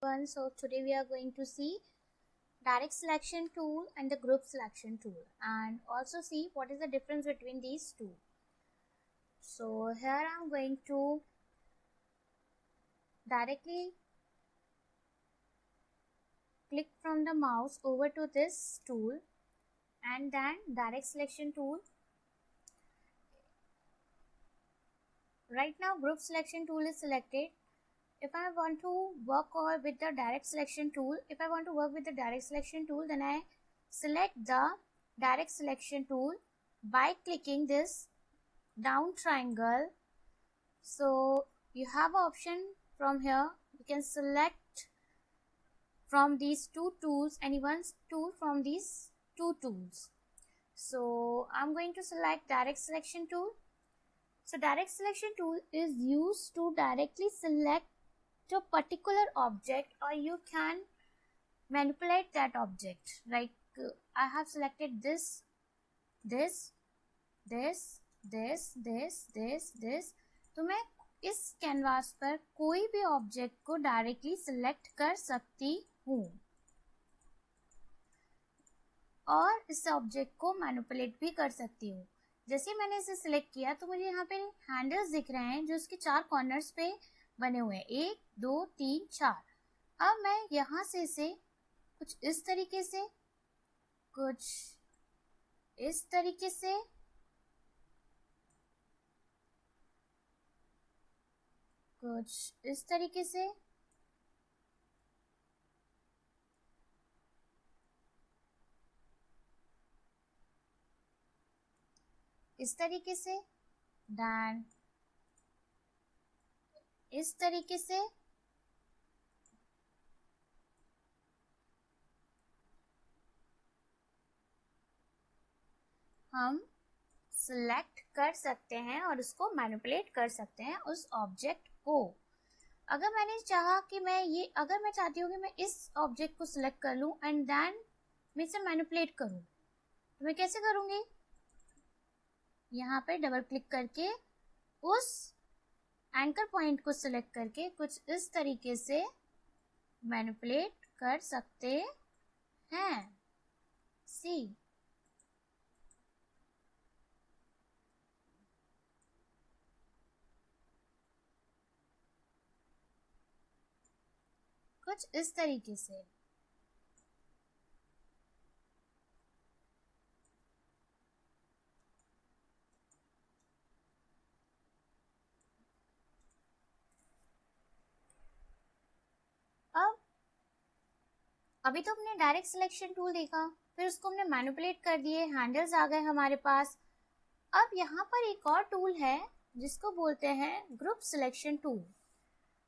So today we are going to see direct selection tool and the group selection tool, and also see what is the difference between these two. So here I am going to directly click from the mouse over to this tool and then direct selection tool. Right now group selection tool is selected. If I want to work with the direct selection tool, then I select the direct selection tool by clicking this down triangle. So you have an option from here. You can select from these two tools, any one tool from these two tools. So I'm going to select direct selection tool. So direct selection tool is used to directly select a particular object, or you can manipulate that object. Like I have selected this, तो मैं इस canvas पर कोई भी object को directly select कर सकती हूँ और इस ऑब्जेक्ट को मैनिपुलेट भी कर सकती हूँ। जैसे मैंने इसे सिलेक्ट किया तो मुझे यहाँ पे हैंडल्स दिख रहे हैं जो इसके 4 कॉर्नर्स पे बने हुए हैं, 1 2 3 4। अब मैं यहाँ से इसे कुछ इस तरीके से, कुछ इस तरीके से, कुछ इस तरीके से, इस तरीके से, देन इस तरीके से, हम सिलेक्ट कर सकते हैं और उसको मैनिपुलेट कर सकते हैं उस ऑब्जेक्ट को। अगर मैंने चाहा कि अगर मैं चाहती हूँ कि मैं इस ऑब्जेक्ट को सिलेक्ट कर लूँ एंड देन मैं इसे मैनिपुलेट करूँ, तो मैं कैसे करूँगी? यहाँ पे डबल क्लिक करके उस एंकर पॉइंट को सिलेक्ट करके कुछ इस तरीके से मैनिपुलेट कर सकते हैं। सी, कुछ इस तरीके से। अभी तो हमने डायरेक्ट सिलेक्शन टूल देखा, फिर उसको हमने मैनिपुलेट कर दिए, हैंडल्स आ गए हमारे पास। अब यहाँ पर एक और टूल है जिसको बोलते हैं group selection tool.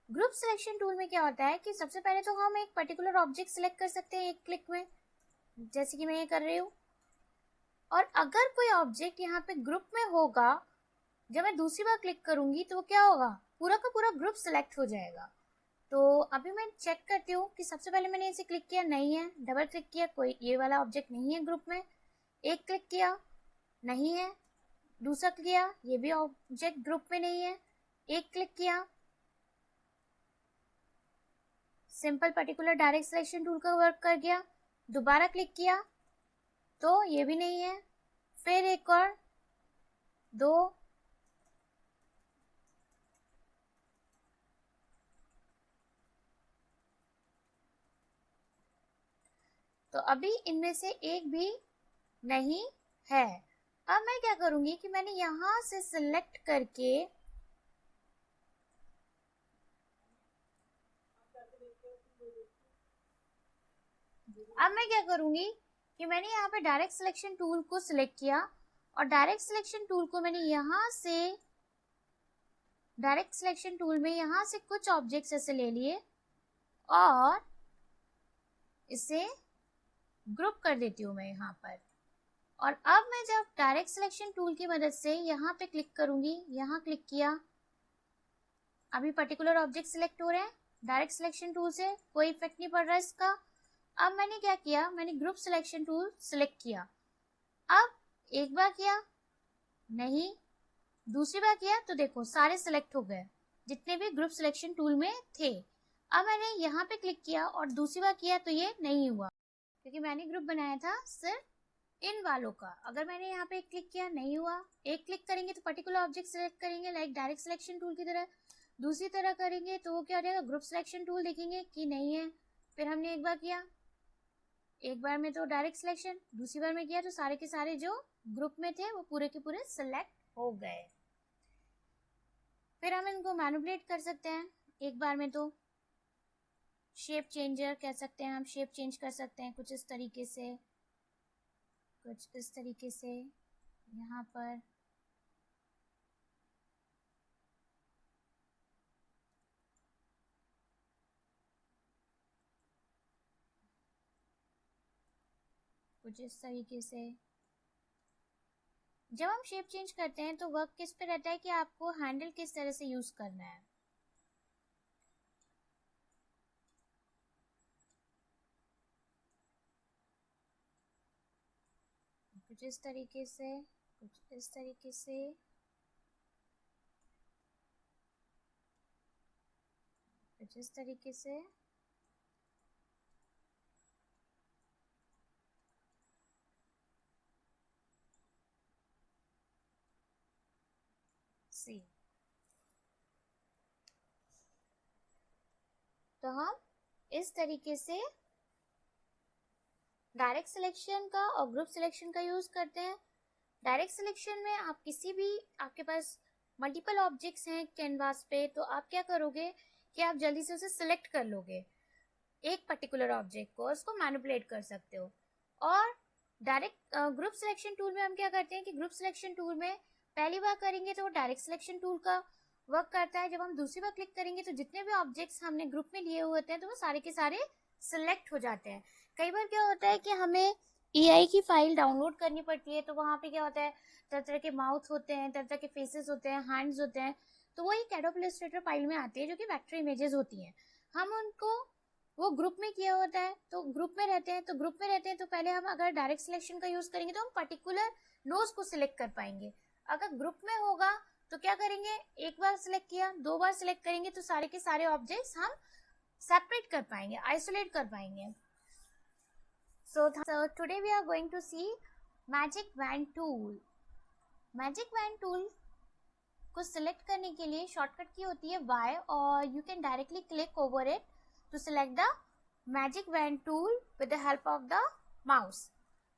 Group selection tool में क्या होता है कि सबसे पहले तो हम एक पर्टिकुलर ऑब्जेक्ट सिलेक्ट कर सकते हैं एक क्लिक में, जैसे कि मैं ये कर रही हूँ। और अगर कोई ऑब्जेक्ट यहाँ पे ग्रुप में होगा, जब मैं दूसरी बार क्लिक करूंगी तो क्या होगा, पूरा का पूरा ग्रुप सिलेक्ट हो जाएगा। तो अभी मैं चेक करती हूँ कि सबसे पहले मैंने इसे क्लिक किया, नहीं है। डबल क्लिक किया, कोई ये वाला ऑब्जेक्ट नहीं है ग्रुप में। एक क्लिक किया, नहीं है। दूसरा किया, ये भी ऑब्जेक्ट ग्रुप में नहीं है। एक क्लिक किया, simple particular direct selection tool का वर्क कर गया। दोबारा क्लिक किया तो ये भी नहीं है। फिर एक और, 2, तो अभी इनमें से एक भी नहीं है। अब मैं क्या करूंगी कि मैंने यहां से सिलेक्ट करके मैंने यहाँ पे डायरेक्ट सिलेक्शन टूल को सिलेक्ट किया और डायरेक्ट सिलेक्शन टूल को मैंने यहाँ से डायरेक्ट सिलेक्शन टूल में यहाँ से कुछ ऑब्जेक्ट्स ऐसे ले लिए और इसे ग्रुप कर देती हूँ मैं यहाँ पर। और अब मैं जब डायरेक्ट सिलेक्शन टूल की मदद से यहाँ पे क्लिक करूंगी, यहाँ क्लिक किया, अभी पर्टिकुलर ऑब्जेक्ट सिलेक्ट हो रहे हैं। डायरेक्ट सिलेक्शन टूल से कोई इफेक्ट नहीं पड़ रहा इसका। अब मैंने क्या किया, मैंने ग्रुप सिलेक्शन टूल सिलेक्ट किया। अब एक बार किया, नहीं। दूसरी बार किया तो देखो सारे सिलेक्ट हो गए जितने भी ग्रुप सिलेक्शन टूल में थे। अब मैंने यहाँ पे क्लिक किया और दूसरी बार किया तो ये नहीं हुआ, क्योंकि मैंने ग्रुप बनाया था सिर्फ इन वालों का। अगर मैंने यहाँ पे क्लिक किया नहीं हुआ, एक क्लिक करेंगे तो पर्टिकुलर ऑब्जेक्ट सेलेक्ट करेंगे लाइक डायरेक्ट सिलेक्शन टूल की तरह, दूसरी तरह करेंगे तो वो क्या हो जाएगा, ग्रुप सिलेक्शन टूल देखेंगे कि नहीं है। फिर हमने एक बार किया, एक बार में तो डायरेक्ट सिलेक्शन, दूसरी बार में किया तो सारे के सारे जो ग्रुप में थे वो पूरे के पूरे सिलेक्ट हो गए। फिर हम इनको मैनिपुलेट कर सकते हैं एक बार में, तो शेप चेंजर कह सकते हैं, हम शेप चेंज कर सकते हैं कुछ इस तरीके से, कुछ इस तरीके से यहाँ पर। कुछ इस तरीके से। जब हम शेप चेंज करते हैं तो वर्क किस पे रहता है कि आपको हैंडल किस तरह से यूज करना है। कुछ इस तरीके से, कुछ इस तरीके से, कुछ इस तरीके से। सी तो हम इस तरीके से डायरेक्ट सिलेक्शन का और ग्रुप सिलेक्शन का यूज करते हैं। डायरेक्ट सिलेक्शन में आप किसी भी, आपके पास मल्टीपल ऑब्जेक्ट्स हैं कैनवास पे, तो आप क्या करोगे कि आप जल्दी से उसे सिलेक्ट कर लोगे, एक पर्टिकुलर ऑब्जेक्ट को, उसको मैनिपुलेट कर सकते हो। और डायरेक्ट ग्रुप सिलेक्शन टूल में हम क्या करते हैं कि ग्रुप सिलेक्शन टूल में पहली बार करेंगे तो वो डायरेक्ट सिलेक्शन टूल का वर्क करता है। जब हम दूसरी बार क्लिक करेंगे तो जितने भी ऑब्जेक्ट्स हमने ग्रुप में लिए हुए होते हैं तो वो सारे के सारे सिलेक्ट हो जाते हैं। कई बार क्या होता है कि हमें EI की फाइल डाउनलोड करनी पड़ती है, तो वहाँ पे क्या होता है, तरह तरह के माउथ होते हैं, तरह तरह के फेसेस होते हैं, हैंड्स होते हैं, तो वो एक एडोब इलस्ट्रेटर फाइल में आती है जो कि वेक्टर इमेजेस होती हैं। हम उनको, वो ग्रुप में किया होता है तो ग्रुप में रहते हैं, तो पहले हम अगर डायरेक्ट सिलेक्शन का यूज करेंगे तो हम पर्टिकुलर नोज को सिलेक्ट कर पाएंगे। अगर ग्रुप में होगा तो क्या करेंगे, एक बार सिलेक्ट किया, दो बार सिलेक्ट करेंगे तो सारे के सारे ऑब्जेक्ट्स हम सेपरेट कर पाएंगे, आइसोलेट कर पाएंगे। So today we are going to see Magic Wand tool. Magic Wand tool को सिलेक्ट करने के लिए शॉर्टकट की होती है Y, और you can directly click over it to select the Magic Wand tool with the help of the mouse.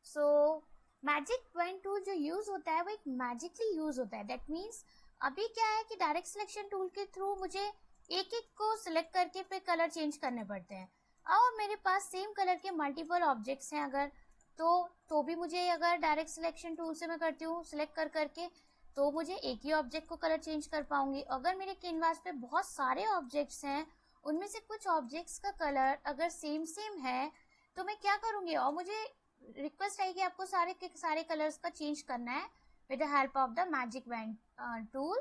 So Magic Wand tool जो use होता है वो एक मैजिकली यूज होता है। दैट मीन्स अभी क्या है कि डायरेक्ट सिलेक्शन टूल के थ्रू मुझे एक एक को सिलेक्ट करके फिर कलर चेंज करने पड़ते हैं, और मेरे पास सेम कलर के मल्टीपल ऑब्जेक्ट्स हैं अगर, तो भी मुझे, अगर डायरेक्ट सिलेक्शन टूल से मैं करती हूँ सिलेक्ट कर करके, तो मुझे एक ही ऑब्जेक्ट को कलर चेंज कर पाऊंगी। अगर मेरे कैनवास पे बहुत सारे ऑब्जेक्ट्स हैं, उनमें से कुछ ऑब्जेक्ट्स का कलर अगर सेम सेम है तो मैं क्या करूंगी, और मुझे रिक्वेस्ट है कि आपको सारे के सारे कलर्स का चेंज करना है with the help of the magic wand tool,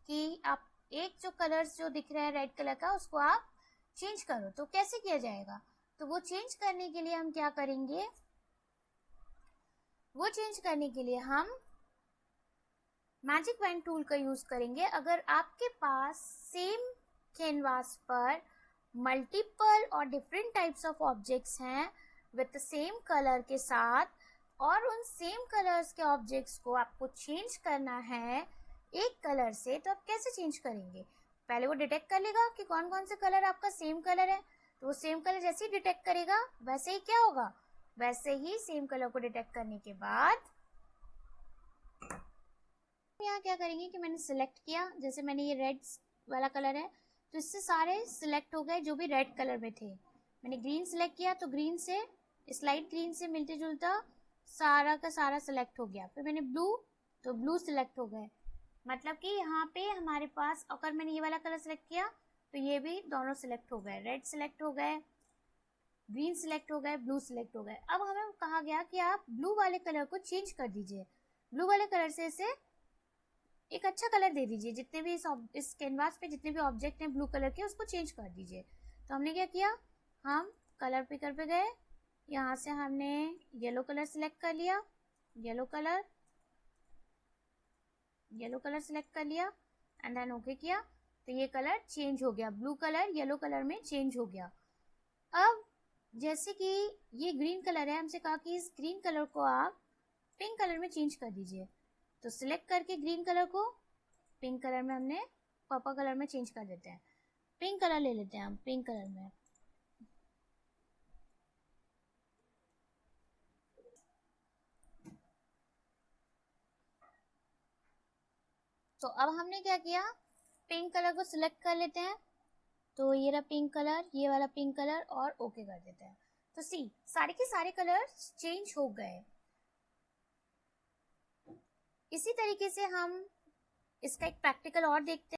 कि आप एक जो कलर्स जो दिख रहा है रेड कलर का उसको आप चेंज करो। तो कैसे किया जाएगा, तो वो चेंज करने के लिए हम क्या करेंगे, वो चेंज करने के लिए हम मैजिक वैंड टूल का यूज करेंगे। अगर आपके पास सेम कैनवास पर मल्टीपल और डिफरेंट टाइप्स ऑफ ऑब्जेक्ट्स हैं विद सेम कलर के साथ, और उन सेम कलर्स के ऑब्जेक्ट्स को आपको चेंज करना है एक कलर से, तो आप कैसे चेंज करेंगे, पहले वो डिटेक्ट कर लेगा कि कौन कौन से कलर आपका सेम कलर है, तो वो सेम कलर जैसे ही डिटेक्ट करेगा वैसे ही क्या होगा, वैसे ही सेम कलर को डिटेक्ट करने के बाद यहाँ क्या करेंगे कि मैंने सिलेक्ट किया, जैसे मैंने ये रेड वाला कलर है तो इससे सारे सिलेक्ट हो गए जो भी रेड कलर में थे। मैंने ग्रीन सिलेक्ट किया तो ग्रीन से, स्लाइट ग्रीन से मिलते जुलता सारा का सारा सिलेक्ट हो गया। फिर मैंने ब्लू, तो ब्लू सिलेक्ट हो गए। मतलब कि यहाँ पे हमारे पास, अगर मैंने ये वाला कलर सिलेक्ट किया तो ये भी दोनों सिलेक्ट हो गए, रेड सिलेक्ट हो गए, ग्रीन सिलेक्ट हो गए, ब्लू सिलेक्ट हो गए। अब हमें कहा गया कि आप ब्लू वाले कलर को चेंज कर दीजिए, ब्लू वाले कलर से इसे एक अच्छा कलर दे दीजिए, जितने भी इस कैनवास पे जितने भी ऑब्जेक्ट हैं ब्लू कलर के उसको चेंज कर दीजिए। तो हमने क्या किया, हम कलर पिकर पे गए, यहाँ से हमने येलो कलर सिलेक्ट कर लिया, येलो कलर सिलेक्ट कर लिया एंड देन ओके किया। तो ये कलर चेंज हो गया, ब्लू कलर येलो कलर में चेंज हो गया। अब जैसे कि ये ग्रीन कलर है, हमसे कहा कि इस ग्रीन कलर को आप पिंक कलर में चेंज कर दीजिए। तो सिलेक्ट करके ग्रीन कलर को पिंक कलर में हमने पर्पल कलर में चेंज कर देते हैं। पिंक कलर ले लेते हैं हम, पिंक कलर में। तो अब हमने क्या किया, पिंक कलर को सिलेक्ट कर लेते हैं। तो ये रहा पिंक कलर, ये वाला पिंक कलर, और ओके कर देते हैं। तो सी सारे के सारे कलर चेंज हो गए। इसी तरीके से हम इसका एक प्रैक्टिकल और देखते हैं।